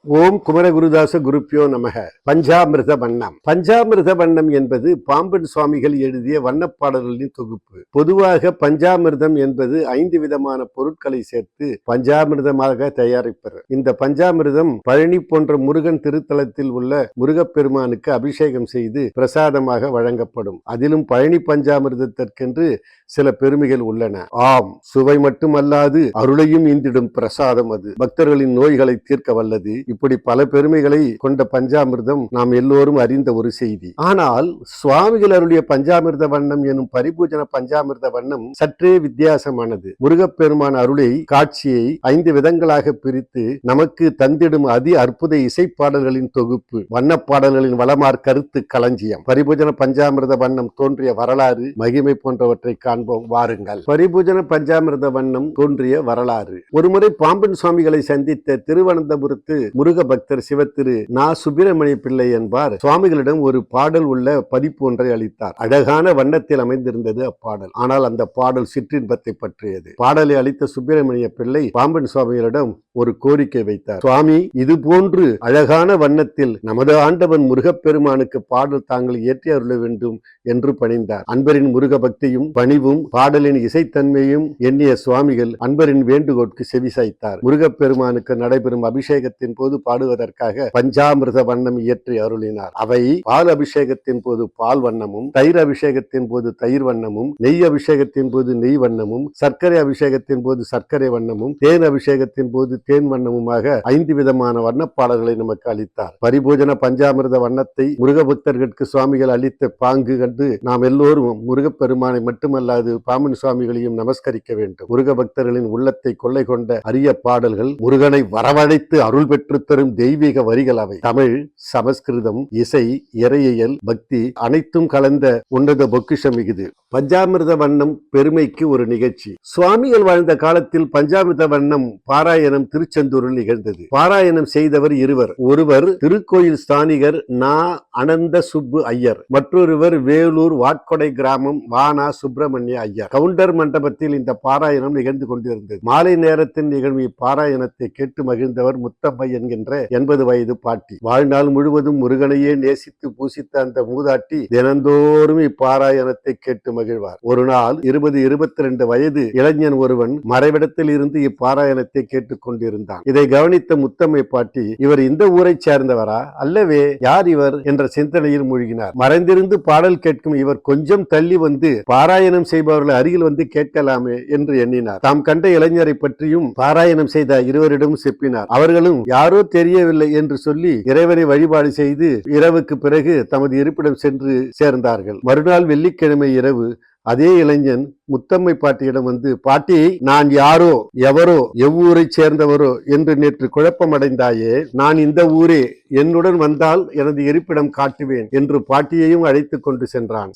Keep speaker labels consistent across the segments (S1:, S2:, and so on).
S1: ஓம் குமரகுருதாச குருப்பியோ நமக. பஞ்சாமிர்த வண்ணம். பஞ்சாமிர்த வண்ணம் என்பது பாம்பன் சுவாமிகள் எழுதிய வண்ணப்பாடல்களின் தொகுப்பு. பொதுவாக பஞ்சாமிர்தம் என்பது 5 விதமான பொருட்களை சேர்த்து பஞ்சாமிர்தமாக தயாரிப்பர். இந்த பஞ்சாமிர்தம் பழனி போன்ற முருகன் திருத்தலத்தில் உள்ள முருகப்பெருமானுக்கு அபிஷேகம் செய்து பிரசாதமாக வழங்கப்படும். அதிலும் பழனி பஞ்சாமிர்தத்திற்கென்று சில பெருமைகள் உள்ளன. ஆம், சுவை மட்டுமல்லாது அருளையும் ஈந்திடும் பிரசாதம் அது. பக்தர்களின் நோய்களை தீர்க்க வல்லது. இப்படி பல பெருமைகளை கொண்ட பஞ்சாமிர்தம் நாம் எல்லோரும் அறிந்த ஒரு செய்தி. ஆனால் சுவாமிகள் அருளிய பஞ்சாமிர்த வண்ணம் எனும் பரிபூஜன பஞ்சாமிர்த வண்ணம் சற்றே வித்தியாசமானது. முருகப்பெருமான் அருளை காட்சியை 5 விதங்களாக பிரித்து நமக்கு தந்திடும் அதி அற்புத இசைப்பாடல்களின் தொகுப்பு. வண்ணப்பாடல்களின் வளமார் கருத்து களஞ்சியம். பரிபூஜன பஞ்சாமிர்த வண்ணம் தோன்றிய வரலாறு, மகிமை போன்றவற்றை காண்போம் வாருங்கள். பரிபூஜன பஞ்சாமிர்த வண்ணம் தோன்றிய வரலாறு. ஒருமுறை பாம்பன் சுவாமிகளை சந்தித்த திருவனந்தபுரத்து முருக பக்தர் சிவத்திரு நா. சுப்பிரமணிய பிள்ளை என்பார் சுவாமிகளிடம் ஒரு பாடல் உள்ள பதிப்பு ஒன்றை அளித்தார். அழகான வண்ணத்தில் அமைந்திருந்தது அப்பாடல். ஆனால் அந்த பாடல் சிற்றின்பத்தை பற்றியது. பாடலை அளித்த சுப்பிரமணிய பிள்ளை பாம்பன் சுவாமிகளிடம் ஒரு கோரிக்கை வைத்தார். சுவாமி, இது போன்று அழகான வண்ணத்தில் நமது ஆண்டவன் முருகப்பெருமானுக்கு பாடல் தாங்கள் இயற்றி அருள வேண்டும் என்று பணிந்தார். அன்பரின் முருக பக்தியும் பணிவும் பாடலின் இசைத்தன்மையும் எண்ணிய சுவாமிகள் அன்பரின் வேண்டுகோளுக்கு செவிசாய்த்தார். முருகப்பெருமானுக்கு நடைபெறும் அபிஷேகத்தின் போது பாடுவதற்காக பஞ்சாமிர்த வண்ணம் இயற்றி அருளினார். அவை பால் அபிஷேகத்தின் போது பால் வண்ணமும், தயிர் அபிஷேகத்தின் போது தயிர் வண்ணமும், நெய் அபிஷேகத்தின் போது நெய் வண்ணமும், சர்க்கரை அபிஷேகத்தின் போது சர்க்கரை வண்ணமும், தேன் அபிஷேகத்தின் போது தேன் வண்ணமுமாக 5 விதமான வண்ணப்பாடல்களை நமக்கு அளித்தார். பரிபூஜன பஞ்சாமிர்த வண்ணத்தை முருக பக்தர்களுக்கு சுவாமிகள் அளித்த பாங்கு கண்டு நாம் எல்லோரும் முருகப்பெருமானை மட்டுமல்லாது பாம்பன் சுவாமிகளையும் நமஸ்கரிக்க வேண்டும். முருக பக்தர்களின் உள்ளத்தை கொள்ளை கொண்ட அரிய பாடல்கள், முருகனை வரவழைத்து அருள் பெற்று தரும் தெய்வீக வரிகள் அவை. தமிழ், சமஸ்கிருதம், இசை, இறையியல், பக்தி அனைத்தும் கலந்த உன்னத பொக்கிஷம் இது. பஞ்சாமிர்த வண்ணம் பெருமைக்கு ஒரு நிகழ்ச்சி. சுவாமிகள் வாழ்ந்த காலத்தில் பஞ்சாமிர்த வண்ணம் பாராயணம் திருச்செந்தூரில் நிகழ்ந்தது. பாராயணம் செய்தவர் இருவர். ஒருவர் திருக்கோயில் ஸ்தானிகர் நா. அனந்த சுப்பு ஐயர், மற்றொருவர் வேலூர் வாட்கொடை கிராமம் வானா சுப்பிரமணிய ஐயர். கவுண்டர் மண்டபத்தில் இந்த பாராயணம் நிகழ்ந்து கொண்டிருந்தது. மாலை நேரத்தில் நிகழ்வு பாராயணத்தை கேட்டு மகிழ்ந்தவர் முத்தம்மை என்கின்ற 80 வயது பாட்டி. வாழ்நாள் முழுவதும் முருகனையே நேசித்து பூசித்த அந்த மூதாட்டி தினந்தோறும் இப்பாராயணத்தை கேட்டு மகிழ்வார். ஒரு நாள் 20-22 வயது இளைஞன் ஒருவன் மறைவிடத்தில் இருந்து இப்பாராயணத்தை கேட்டுக் கொண்டிருந்தான். இதை கவனித்த முத்தம்மை பாட்டி, இவர் இந்த ஊரை சேர்ந்தவரா? அல்லவே, யார் இவர் என்ற சிந்தனையில் மூழ்கினார். மறைந்திருந்து பாடல் கேட்கும் இவர் கொஞ்சம் தள்ளி வந்து பாராயணம் செய்பவர்கள் அருகில் வந்து கேட்கலாமே என்று எண்ணினார். தாம் கண்ட இளைஞரை பற்றியும் பாராயணம் செய்த இருவரிடம் செப்பினார். அவர்களும் யாரோ தெரியவில்லை என்று சொல்லி இறைவனை வழிபாடு செய்து இரவுக்கு பிறகு தமது இருப்பிடம் சென்று சேர்ந்தார்கள். மறுநாள் வெள்ளிக்கிழமை இரவு அதே இளைஞன் முத்தம்மை பாட்டியிடம் வந்து, பாட்டி, நான் யாரோ, எவரோ, எவ்வூரை சேர்ந்தவரோ என்று நேற்று குழப்பமடைந்தாயே, நான் இந்த ஊரே, என்னுடன் வந்தால் எனது இருப்பிடம் காட்டுவேன் என்று பாட்டியையும் அழைத்து கொண்டு சென்றான்.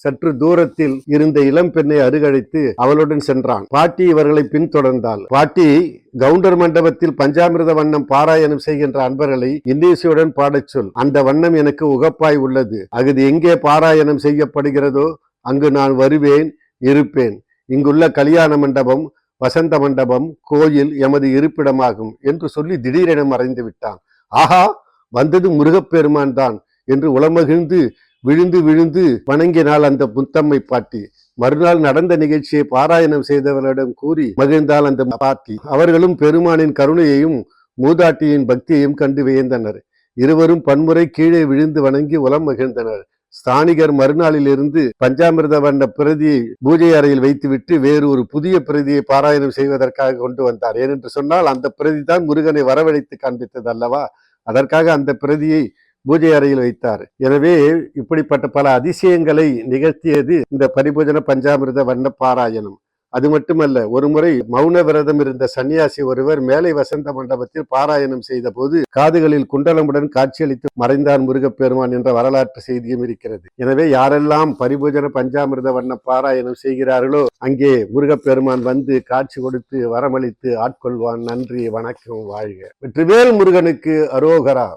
S1: சற்று தூரத்தில் இருந்த இளம் பெண்ணை அருகழைத்து அவளுடன் சென்றான். பாட்டி இவர்களை பின்தொடர்ந்தாள். பாட்டி, கவுண்டர் மண்டபத்தில் பஞ்சாமிர்த வண்ணம் பாராயணம் செய்கின்ற அன்பர்களை இன்னிசையுடன் பாடச் சொல். அந்த வண்ணம் எனக்கு உகப்பாய் உள்ளது. அது எங்கே பாராயணம் செய்யப்படுகிறதோ அங்கு நான் வருவேன், இருப்பேன். இங்குள்ள கல்யாண மண்டபம், வசந்த மண்டபம், கோயில் எமது இருப்பிடமாகும் என்று சொல்லி திடீரென மறைந்து விட்டான். ஆஹா, வந்தது முருகப்பெருமான் தான் என்று உளமகிழ்ந்து விழுந்து வணங்கினாள் அந்த முத்தம்மை பாட்டி. மறுநாள் நடந்த நிகழ்ச்சியை பாராயணம் செய்தவர்களிடம் கூறி மகிழ்ந்தாள் அந்த பாட்டி. அவர்களும் பெருமானின் கருணையையும் மூதாட்டியின் பக்தியையும் கண்டு வியந்தனர். இருவரும் பன்முறை கீழே விழுந்து வணங்கி உளம் மகிழ்ந்தனர். ஸ்தானிகர் மறுநாளில் இருந்து பஞ்சாமிர்த வண்ண பிரதியை பூஜை அறையில் வைத்துவிட்டு வேறு ஒரு புதிய பிரதியை பாராயணம் செய்வதற்காக கொண்டு வந்தார். ஏனென்று சொன்னால் அந்த பிரதி தான் முருகனை வரவழைத்து காண்பித்தது அல்லவா? அதற்காக அந்த பிரதியை பூஜை அறையில் வைத்தார். எனவே இப்படிப்பட்ட பல அதிசயங்களை நிகழ்த்தியது இந்த பரிபூஜன பஞ்சாமிர்த வண்ண பாராயணம். அது மட்டுமல்ல, ஒருமுறை மௌன விரதம் இருந்த சன்னியாசி ஒருவர் மேலை வசந்த மண்டபத்தில் பாராயணம் செய்த போது காதுகளில் குண்டலமுடன் காட்சியளித்து மறைந்தார் முருகப்பெருமான் என்ற வரலாற்று செய்தியும் இருக்கிறது. எனவே யாரெல்லாம் பரிபூஜன பஞ்சாமிர்த வண்ண பாராயணம் செய்கிறார்களோ அங்கே முருகப்பெருமான் வந்து காட்சி கொடுத்து வரமளித்து ஆட்கொள்வான். நன்றி, வணக்கம், வாழ்க. வெற்றிவேல் முருகனுக்கு அரோகரா.